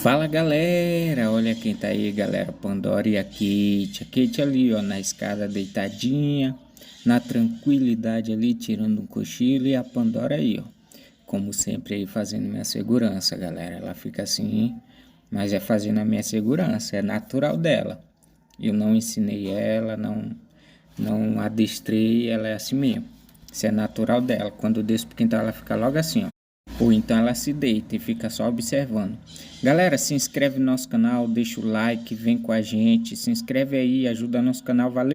Fala galera, olha quem tá aí galera, Pandora e a Kate ali ó, na escada deitadinha, na tranquilidade ali, tirando um cochilo e a Pandora aí ó, como sempre aí fazendo minha segurança galera, ela fica assim, mas é fazendo a minha segurança, é natural dela, eu não ensinei ela, não adestrei, ela é assim mesmo, isso é natural dela, quando eu desço pro quintal ela fica logo assim ó. Ou então ela se deita e fica só observando. Galera, se inscreve no nosso canal, deixa o like, vem com a gente, se inscreve aí, ajuda nosso canal, valeu!